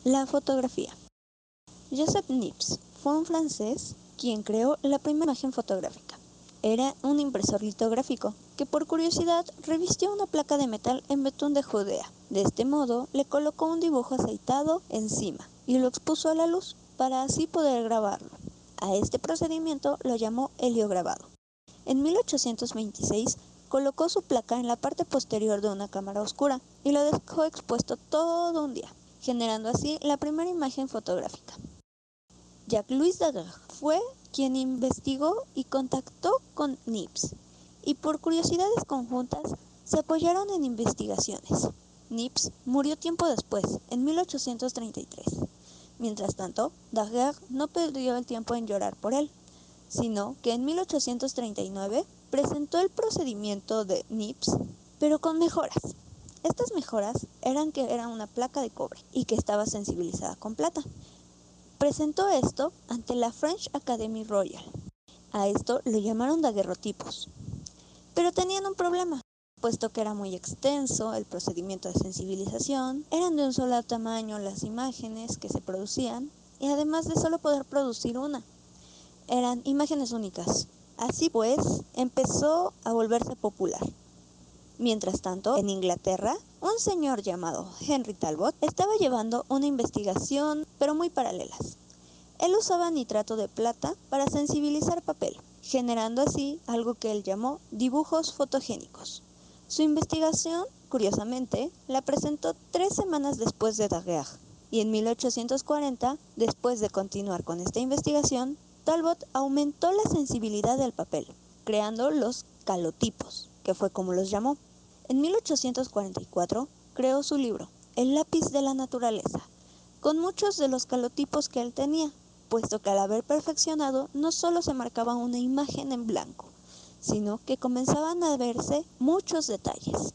La fotografía. Joseph Niepce fue un francés quien creó la primera imagen fotográfica. Era un impresor litográfico que por curiosidad revistió una placa de metal en betún de Judea. De este modo le colocó un dibujo aceitado encima y lo expuso a la luz para así poder grabarlo. A este procedimiento lo llamó heliograbado. En 1826 colocó su placa en la parte posterior de una cámara oscura y lo dejó expuesto todo un día, generando así la primera imagen fotográfica. Jacques-Louis Daguerre fue quien investigó y contactó con Niepce, y por curiosidades conjuntas se apoyaron en investigaciones. Niepce murió tiempo después, en 1833. Mientras tanto, Daguerre no perdió el tiempo en llorar por él, sino que en 1839 presentó el procedimiento de Niepce, pero con mejoras. Estas mejoras eran que era una placa de cobre y que estaba sensibilizada con plata. Presentó esto ante la French Academy Royal. A esto lo llamaron daguerrotipos. Pero tenían un problema, puesto que era muy extenso el procedimiento de sensibilización, eran de un solo tamaño las imágenes que se producían, y además de solo poder producir una, eran imágenes únicas. Así pues, empezó a volverse popular. Mientras tanto, en Inglaterra, un señor llamado Henry Talbot estaba llevando una investigación, pero muy paralelas. Él usaba nitrato de plata para sensibilizar papel, generando así algo que él llamó dibujos fotogénicos. Su investigación, curiosamente, la presentó 3 semanas después de Daguerre, y en 1840, después de continuar con esta investigación, Talbot aumentó la sensibilidad del papel, creando los calotipos, que fue como los llamó. En 1844 creó su libro, El lápiz de la naturaleza, con muchos de los calotipos que él tenía, puesto que al haber perfeccionado no solo se marcaba una imagen en blanco, sino que comenzaban a verse muchos detalles.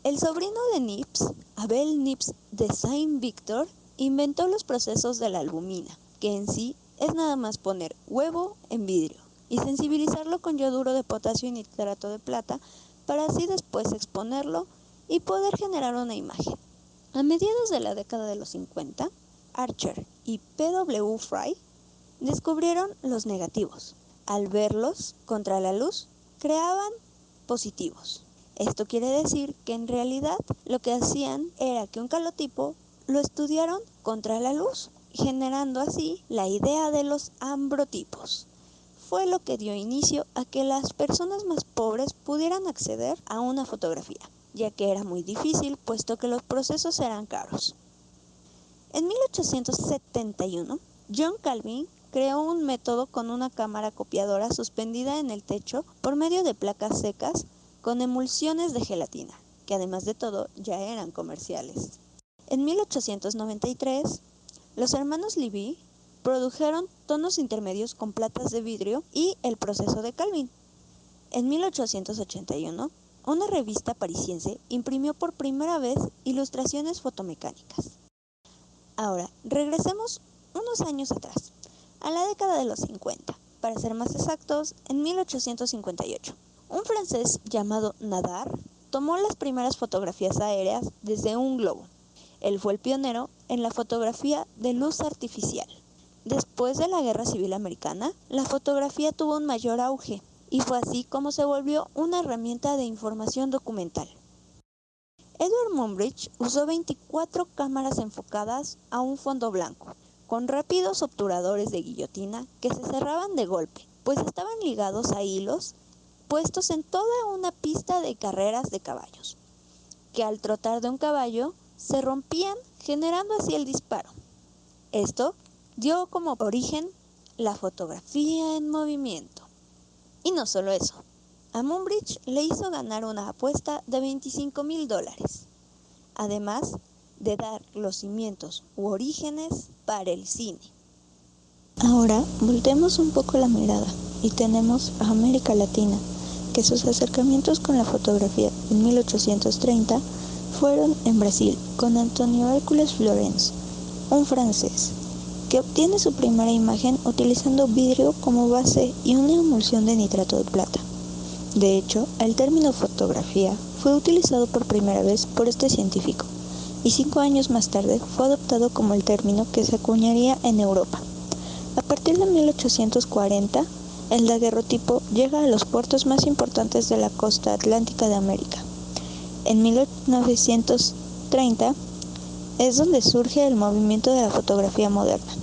El sobrino de Niepce, Abel Niepce de Saint-Victor, inventó los procesos de la albumina, que en sí es nada más poner huevo en vidrio y sensibilizarlo con yoduro de potasio y nitrato de plata para así después exponerlo y poder generar una imagen. A mediados de la década de los 50, Archer y P.W. Fry descubrieron los negativos. Al verlos contra la luz, creaban positivos. Esto quiere decir que en realidad lo que hacían era que un calotipo lo estudiaron contra la luz, generando así la idea de los ambrotipos. Fue lo que dio inicio a que las personas más pobres pudieran acceder a una fotografía, ya que era muy difícil puesto que los procesos eran caros. En 1871, John Calvin creó un método con una cámara copiadora suspendida en el techo por medio de placas secas con emulsiones de gelatina, que además de todo ya eran comerciales. En 1893, los hermanos Levy produjeron tonos intermedios con platas de vidrio y el proceso de Calvin. En 1881, una revista parisiense imprimió por primera vez ilustraciones fotomecánicas. Ahora, regresemos unos años atrás, a la década de los 50, para ser más exactos, en 1858. Un francés llamado Nadar tomó las primeras fotografías aéreas desde un globo. Él fue el pionero en la fotografía de luz artificial. Después de la Guerra Civil Americana, la fotografía tuvo un mayor auge, y fue así como se volvió una herramienta de información documental. Edward Muybridge usó 24 cámaras enfocadas a un fondo blanco, con rápidos obturadores de guillotina que se cerraban de golpe, pues estaban ligados a hilos puestos en toda una pista de carreras de caballos, que al trotar de un caballo se rompían, generando así el disparo. Esto dio como origen la fotografía en movimiento. Y no solo eso, a Muybridge le hizo ganar una apuesta de $25,000, además de dar los cimientos u orígenes para el cine. Ahora volteemos un poco la mirada y tenemos a América Latina, que sus acercamientos con la fotografía en 1830 fueron en Brasil con Antonio Hércules Florenz, un francés, que obtiene su primera imagen utilizando vidrio como base y una emulsión de nitrato de plata. De hecho, el término fotografía fue utilizado por primera vez por este científico, y 5 años más tarde fue adoptado como el término que se acuñaría en Europa. A partir de 1840, el daguerrotipo llega a los puertos más importantes de la costa atlántica de América. En 1930 es donde surge el movimiento de la fotografía moderna.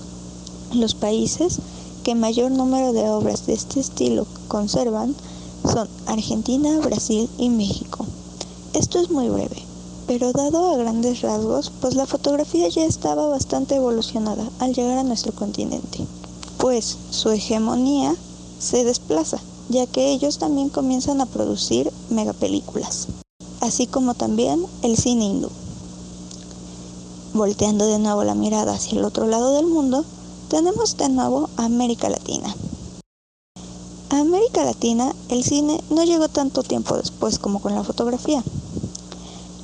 Los países que mayor número de obras de este estilo conservan son Argentina, Brasil y México. Esto es muy breve, pero dado a grandes rasgos, pues la fotografía ya estaba bastante evolucionada al llegar a nuestro continente, pues su hegemonía se desplaza, ya que ellos también comienzan a producir megapelículas, así como también el cine hindú. Volteando de nuevo la mirada hacia el otro lado del mundo, tenemos de nuevo a América Latina. A América Latina, el cine no llegó tanto tiempo después como con la fotografía.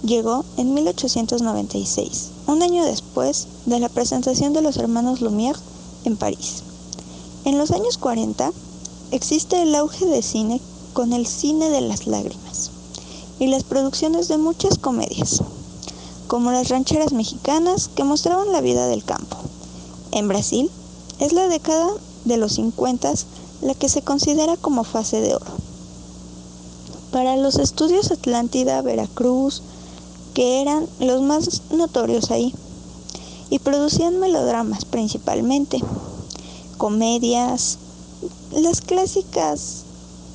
Llegó en 1896, un año después de la presentación de los hermanos Lumière en París. En los años 40 existe el auge de cine con el cine de las lágrimas y las producciones de muchas comedias, como las rancheras mexicanas que mostraban la vida del campo. En Brasil es la década de los 50 la que se considera como fase de oro. Para los estudios Atlántida, Veracruz, que eran los más notorios ahí, y producían melodramas principalmente, comedias, las clásicas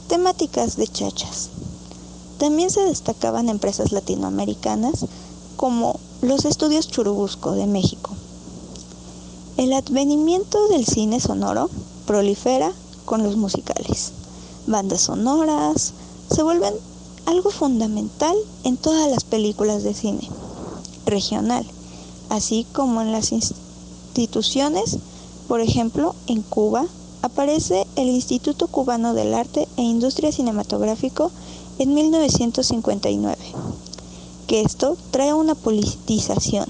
temáticas de chachas. También se destacaban empresas latinoamericanas como los estudios Churubusco de México. El advenimiento del cine sonoro prolifera con los musicales. Bandas sonoras se vuelven algo fundamental en todas las películas de cine regional, así como en las instituciones. Por ejemplo, en Cuba aparece el Instituto Cubano del Arte e Industria Cinematográfico en 1959, que esto trae una politización.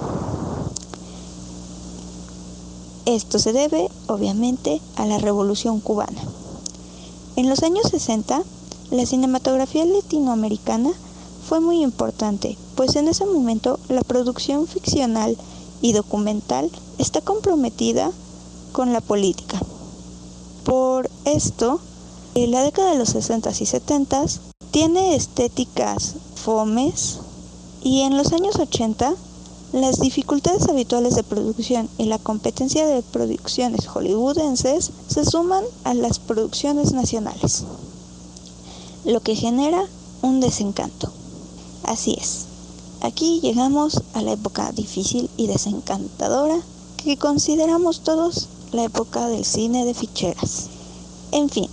Esto se debe, obviamente, a la Revolución Cubana. En los años 60, la cinematografía latinoamericana fue muy importante, pues en ese momento la producción ficcional y documental está comprometida con la política. Por esto, en la década de los 60s y 70s tiene estéticas fomes, y en los años 80 las dificultades habituales de producción y la competencia de producciones hollywoodenses se suman a las producciones nacionales, lo que genera un desencanto. Así es, aquí llegamos a la época difícil y desencantadora que consideramos todos la época del cine de ficheras. En fin,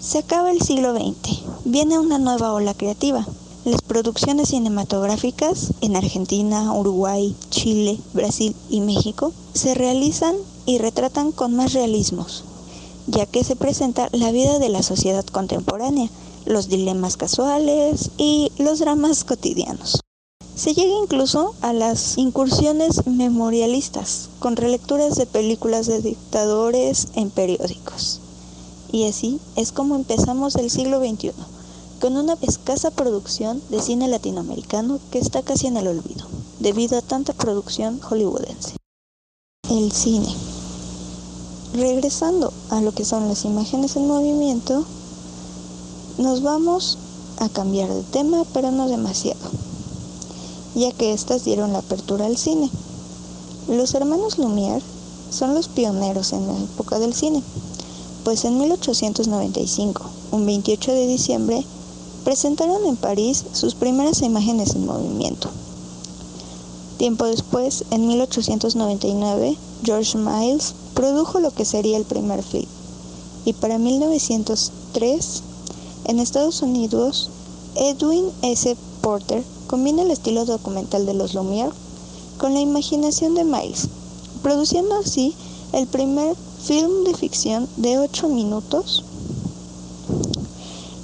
se acaba el siglo XX, viene una nueva ola creativa. Las producciones cinematográficas en Argentina, Uruguay, Chile, Brasil y México se realizan y retratan con más realismos, ya que se presenta la vida de la sociedad contemporánea, los dilemas casuales y los dramas cotidianos. Se llega incluso a las incursiones memorialistas, con relecturas de películas de dictadores en periódicos. Y así es como empezamos el siglo XXI, con una escasa producción de cine latinoamericano que está casi en el olvido, debido a tanta producción hollywoodense. El cine. Regresando a lo que son las imágenes en movimiento, nos vamos a cambiar de tema, pero no demasiado, ya que estas dieron la apertura al cine. Los hermanos Lumière son los pioneros en la época del cine, pues en 1895, un 28 de diciembre, presentaron en París sus primeras imágenes en movimiento. Tiempo después, en 1899, George Miles produjo lo que sería el primer film, y para 1903, en Estados Unidos, Edwin S. Porter combina el estilo documental de los Lumière con la imaginación de Miles, produciendo así el primer film de ficción de 8 minutos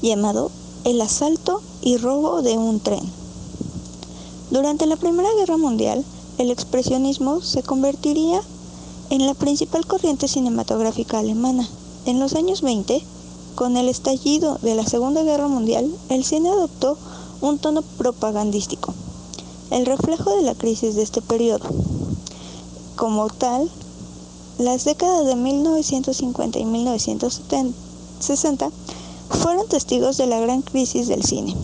llamado El asalto y robo de un tren. Durante la Primera Guerra Mundial, el expresionismo se convertiría en la principal corriente cinematográfica alemana. En los años 20, con el estallido de la Segunda Guerra Mundial, el cine adoptó un tono propagandístico. el reflejo de la crisis de este periodo. Como tal, las décadas de 1950 y 1960 fueron testigos de la gran crisis del cine,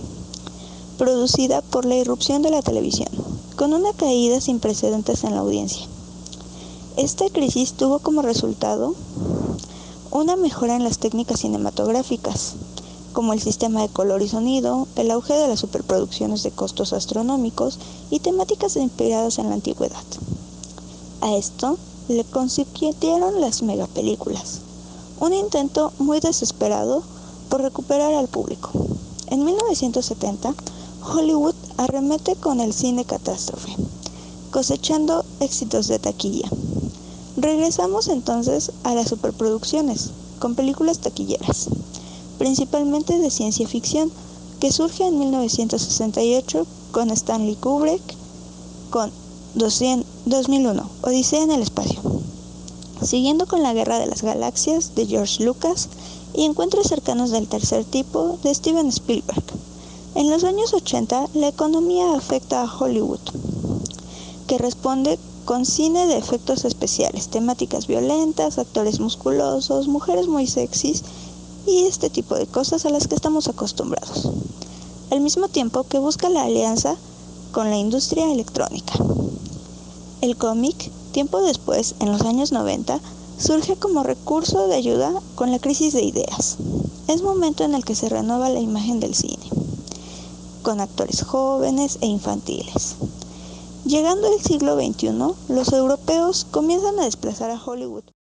producida por la irrupción de la televisión, con una caída sin precedentes en la audiencia. Esta crisis tuvo como resultado una mejora en las técnicas cinematográficas, como el sistema de color y sonido, el auge de las superproducciones de costos astronómicos y temáticas inspiradas en la antigüedad. A esto le consiguieron las megapelículas, un intento muy desesperado por recuperar al público. En 1970, Hollywood arremete con el cine catástrofe, cosechando éxitos de taquilla. Regresamos entonces a las superproducciones, con películas taquilleras, principalmente de ciencia ficción, que surge en 1968 con Stanley Kubrick, con 2001, Odisea en el espacio, siguiendo con La Guerra de las Galaxias de George Lucas y Encuentros cercanos del tercer tipo de Steven Spielberg. En los años 80, la economía afecta a Hollywood, que responde con cine de efectos especiales, temáticas violentas, actores musculosos, mujeres muy sexys y este tipo de cosas a las que estamos acostumbrados, al mismo tiempo que busca la alianza con la industria electrónica. El cómic, tiempo después, en los años 90, surge como recurso de ayuda con la crisis de ideas. Es momento en el que se renueva la imagen del cine, con actores jóvenes e infantiles. Llegando el siglo XXI, los europeos comienzan a desplazar a Hollywood